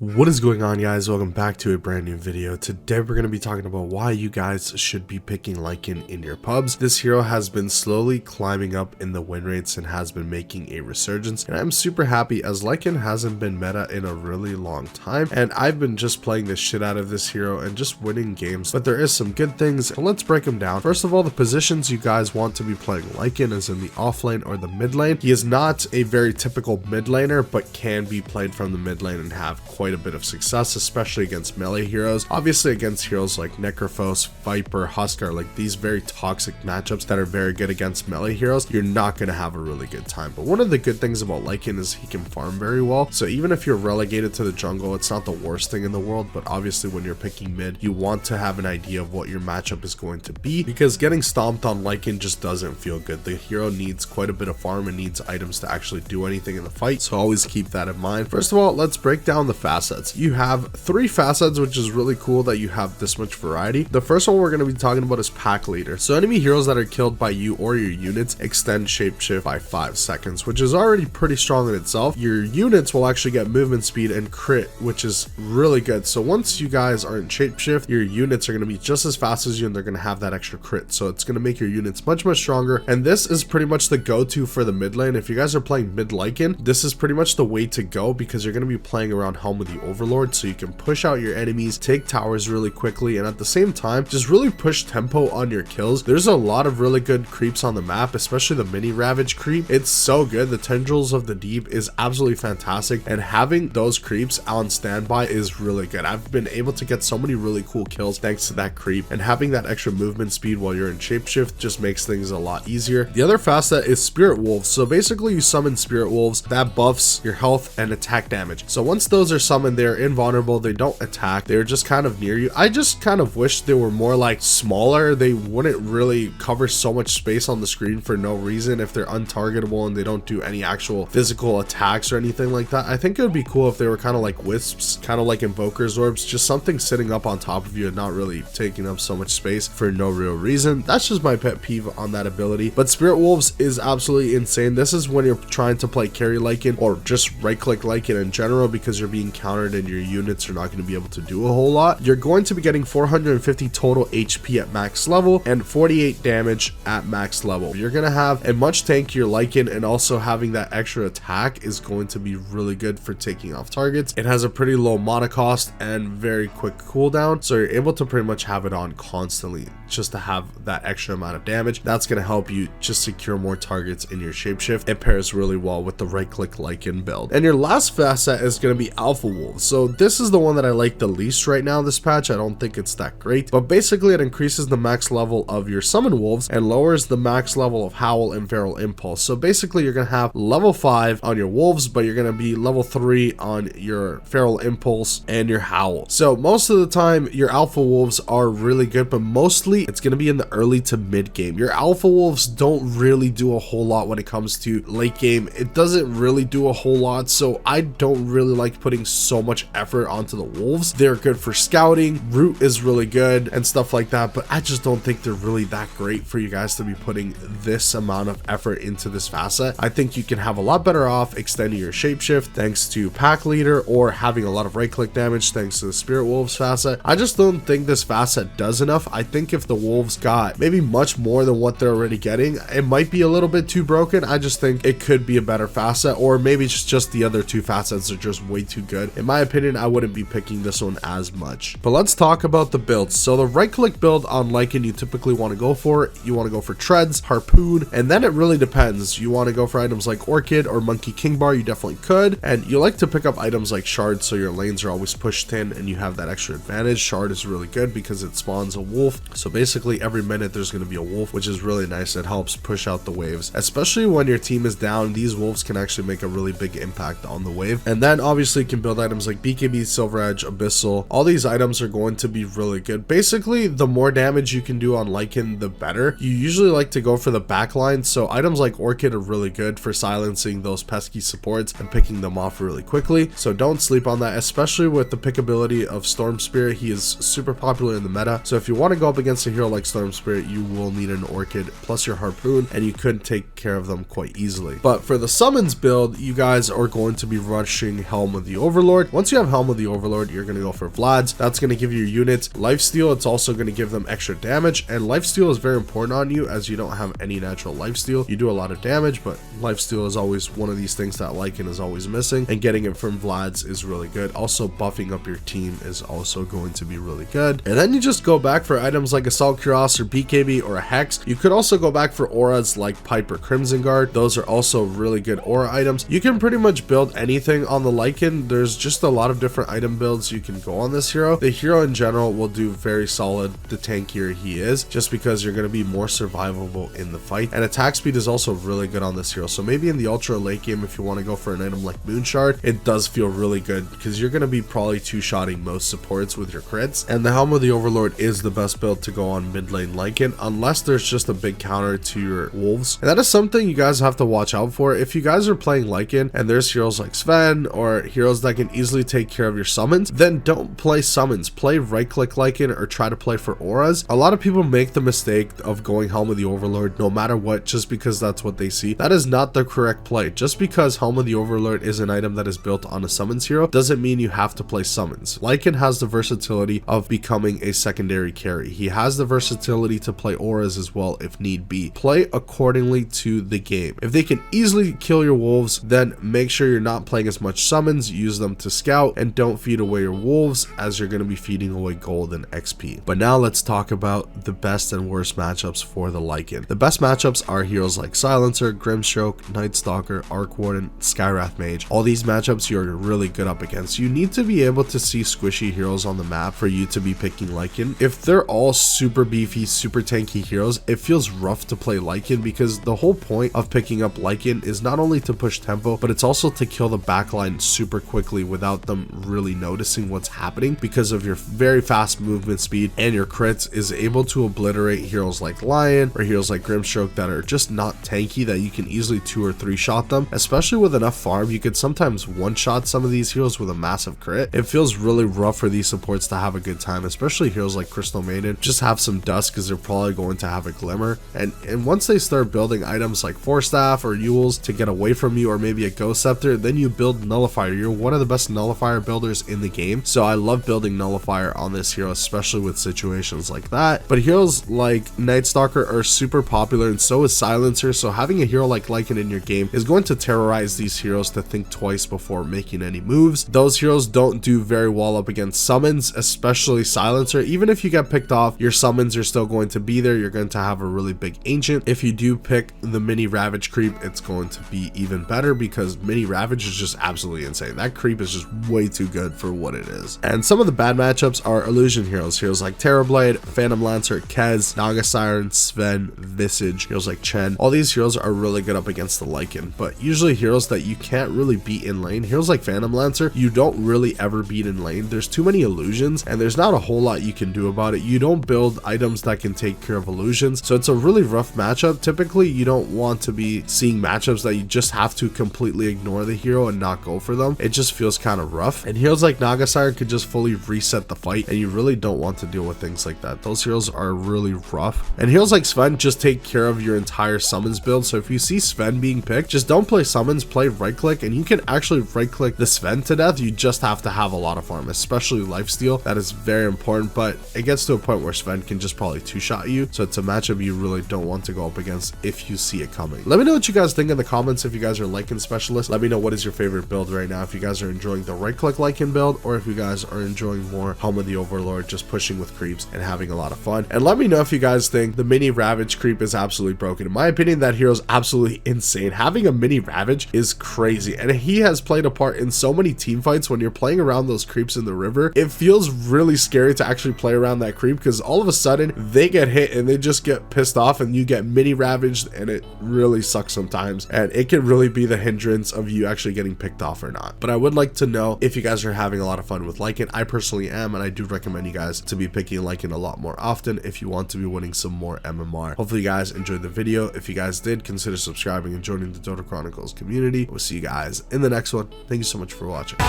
What is going on, guys? Welcome back to a brand new video. Today we're going to be talking about why you guys should be picking Lycan in your pubs. This hero has been slowly climbing up in the win rates and has been making a resurgence, and I'm super happy as Lycan hasn't been meta in a really long time, and I've been just playing the shit out of this hero and just winning games. But there is some good things, and let's break them down. First of all, the positions you guys want to be playing Lycan is in the offlane or the mid lane. He is not a very typical mid laner, but can be played from the mid lane and have quite a bit of success, especially against melee heroes. Obviously against heroes like Necrophos, Viper, Huskar, like these very toxic matchups that are very good against melee heroes, you're not going to have a really good time. But one of the good things about Lycan is he can farm very well, so even if you're relegated to the jungle, it's not the worst thing in the world. But obviously when you're picking mid, you want to have an idea of what your matchup is going to be, because getting stomped on Lycan just doesn't feel good. The hero needs quite a bit of farm and needs items to actually do anything in the fight, so always keep that in mind. First of all, let's break down the facets. You have 3 facets, which is really cool that you have this much variety. The first one we're going to be talking about is pack leader. So enemy heroes that are killed by you or your units extend shapeshift by 5 seconds, which is already pretty strong in itself. Your units will actually get movement speed and crit, which is really good. So once you guys are in shapeshift, your units are going to be just as fast as you, and they're going to have that extra crit, so it's going to make your units much stronger. And this is pretty much the go-to for the mid lane. If you guys are playing mid Lycan, this is pretty much the way to go, because you're going to be playing around Helm of the Overlord, so you can push out your enemies, take towers really quickly, and at the same time just really push tempo on your kills. There's a lot of really good creeps on the map, especially the mini ravage creep. It's so good. The tendrils of the deep is absolutely fantastic, and having those creeps on standby is really good. I've been able to get so many really cool kills thanks to that creep, and having that extra movement speed while you're in shapeshift just makes things a lot easier. The other facet is spirit wolves. So basically you summon spirit wolves that buffs your health and attack damage. So once those are summoned, they're invulnerable, they don't attack, they're just kind of near you. I just kind of wish they were more like smaller. They wouldn't really cover so much space on the screen for no reason if they're untargetable and they don't do any actual physical attacks or anything like that. I think it would be cool if they were kind of like wisps, kind of like invokers orbs, just something sitting up on top of you and not really taking up so much space for no real reason. That's just my pet peeve on that ability. But spirit wolves is absolutely insane. This is when you're trying to play carry Lycan or just right click Lycan in general, because you're being countered and your units are not going to be able to do a whole lot. You're going to be getting 450 total HP at max level and 48 damage at max level. You're going to have a much tankier Lycan, and also having that extra attack is going to be really good for taking off targets. It has a pretty low mana cost and very quick cooldown, so you're able to pretty much have it on constantly just to have that extra amount of damage. That's going to help you just secure more targets in your shapeshift. It pairs really well with the right click Lycan build. And your last facet is going to be alpha wolves. So this is the one that I like the least right now this patch. I don't think it's that great, but basically it increases the max level of your summon wolves and lowers the max level of howl and feral impulse. So basically you're going to have level 5 on your wolves, but you're going to be level 3 on your feral impulse and your howl. So most of the time your alpha wolves are really good, but mostly it's going to be in the early to mid game. Your alpha wolves don't really do a whole lot when it comes to late game. It doesn't really do a whole lot, so I don't really like putting so much effort onto the wolves. They're good for scouting, root is really good and stuff like that, but I just don't think they're really that great for you guys to be putting this amount of effort into this facet. I think you can have a lot better off extending your shapeshift thanks to pack leader, or having a lot of right click damage thanks to the spirit wolves facet. I just don't think this facet does enough. I think if the wolves got maybe much more than what they're already getting, it might be a little bit too broken. I just think it could be a better facet, or maybe just the other 2 facets are just way too good. In my opinion, I wouldn't be picking this one as much. But let's talk about the builds. So the right click build on Lycan you typically want to go for, treads, harpoon, and then it really depends. You want to go for items like orchid or monkey king bar, you definitely could, and you like to pick up items like shard, so your lanes are always pushed in and you have that extra advantage. Shard is really good because it spawns a wolf, so basically every minute there's going to be a wolf, which is really nice. It helps push out the waves, especially when your team is down. These wolves can actually make a really big impact on the wave. And then obviously you can build items like BKB, Silver Edge, Abyssal. All these items are going to be really good. Basically the more damage you can do on Lycan, the better. You usually like to go for the backline, so items like orchid are really good for silencing those pesky supports and picking them off really quickly, so don't sleep on that, especially with the pickability of Storm Spirit. He is super popular in the meta, so if you want to go up against a hero like Storm Spirit, you will need an orchid plus your harpoon, and you could take care of them quite easily. But for the summons build, you guys are going to be rushing Helm of the Overlord Overlord. Once you have Helm of the Overlord, you're going to go for Vlad's. That's going to give your units lifesteal. It's also going to give them extra damage, and lifesteal is very important on you as you don't have any natural lifesteal. You do a lot of damage, but lifesteal is always one of these things that Lycan is always missing, and getting it from Vlad's is really good. Also, buffing up your team is also going to be really good. And then you just go back for items like Assault Cuirass or BKB or a Hex. You could also go back for auras like Pipe or Crimson Guard. Those are also really good aura items. You can pretty much build anything on the Lycan. There's just a lot of different item builds you can go on this hero. The hero in general will do very solid the tankier he is, just because you're going to be more survivable in the fight. And attack speed is also really good on this hero. So maybe in the ultra late game, if you want to go for an item like Moonshard, it does feel really good because you're going to be probably two-shotting most supports with your crits. And the Helm of the Overlord is the best build to go on mid lane Lycan, unless there's just a big counter to your wolves. And that is something you guys have to watch out for. If you guys are playing Lycan and there's heroes like Sven or heroes that can easily take care of your summons, then don't play summons. Play right-click Lycan or try to play for auras. A lot of people make the mistake of going Helm of the Overlord no matter what, just because that's what they see. That is not the correct play. Just because Helm of the Overlord is an item that is built on a summons hero doesn't mean you have to play summons. Lycan has the versatility of becoming a secondary carry. He has the versatility to play auras as well if need be. Play accordingly to the game. If they can easily kill your wolves, then make sure you're not playing as much summons. Use them to scout and don't feed away your wolves, as you're going to be feeding away gold and XP. But now let's talk about the best and worst matchups for the Lycan. The best matchups are heroes like Silencer, Grimstroke, Night Stalker, Arc Warden, Skywrath Mage. All these matchups you're really good up against. You need to be able to see squishy heroes on the map for you to be picking Lycan. If they're all super beefy, super tanky heroes, it feels rough to play Lycan, because the whole point of picking up Lycan is not only to push tempo, but it's also to kill the backline super quickly without them really noticing what's happening, because of your very fast movement speed, and your crits is able to obliterate heroes like Lion or heroes like Grimstroke that are just not tanky, that you can easily 2 or 3 shot them. Especially with enough farm, you could sometimes one shot some of these heroes with a massive crit. It feels really rough for these supports to have a good time, especially heroes like Crystal Maiden. Just have some dust because they're probably going to have a glimmer, and once they start building items like Force Staff or Yules to get away from you, or maybe a Ghost Scepter, then you build Nullifier. You're one of the best Nullifier builders in the game, so I love building Nullifier on this hero, especially with situations like that. But heroes like Night Stalker are super popular, and so is Silencer, so having a hero like Lycan in your game is going to terrorize these heroes to think twice before making any moves. Those heroes don't do very well up against summons, especially Silencer. Even if you get picked off, your summons are still going to be there. You're going to have a really big ancient. If you do pick the mini Ravage creep, it's going to be even better, because mini Ravage is just absolutely insane. That creep is just way too good for what it is. And some of the bad matchups are illusion heroes. Heroes like Terrorblade, Phantom Lancer, Kez, Naga Siren, Sven, Visage, heroes like Chen. All these heroes are really good up against the Lycan, but usually heroes that you can't really beat in lane. Heroes like Phantom Lancer, you don't really ever beat in lane. There's too many illusions, and there's not a whole lot you can do about it. You don't build items that can take care of illusions, so it's a really rough matchup. Typically, you don't want to be seeing matchups that you just have to completely ignore the hero and not go for them. It just feels kind of rough, and heroes like Naga Siren could just fully reset the fight, and you really don't want to deal with things like that. Those heroes are really rough. And heroes like Sven just take care of your entire summons build, so if you see Sven being picked, just don't play summons, play right click, and you can actually right click the Sven to death. You just have to have a lot of farm, especially lifesteal. That is very important, but it gets to a point where Sven can just probably 2-shot you, so it's a matchup you really don't want to go up against if you see it coming. Let me know what you guys think in the comments. If you guys are Lycan specialists, let me know what is your favorite build right now. If you guys are enjoying the right click Lycan build, or if you guys are enjoying more Helm of the Overlord, just pushing with creeps and having a lot of fun. And let me know if you guys think the mini Ravage creep is absolutely broken. In my opinion, that hero is absolutely insane. Having a mini Ravage is crazy, and he has played a part in so many team fights. When you're playing around those creeps in the river, it feels really scary to actually play around that creep, because all of a sudden they get hit and they just get pissed off, and you get mini Ravaged, and it really sucks sometimes, and it can really be the hindrance of you actually getting picked off or not. But I would like to know if you guys are having a lot of fun with Lycan. I personally am, and I do recommend you guys to be picking Lycan a lot more often if you want to be winning some more MMR. Hopefully you guys enjoyed the video. If you guys did, consider subscribing and joining the Dota Chronicles community. We'll see you guys in the next one. Thank you so much for watching.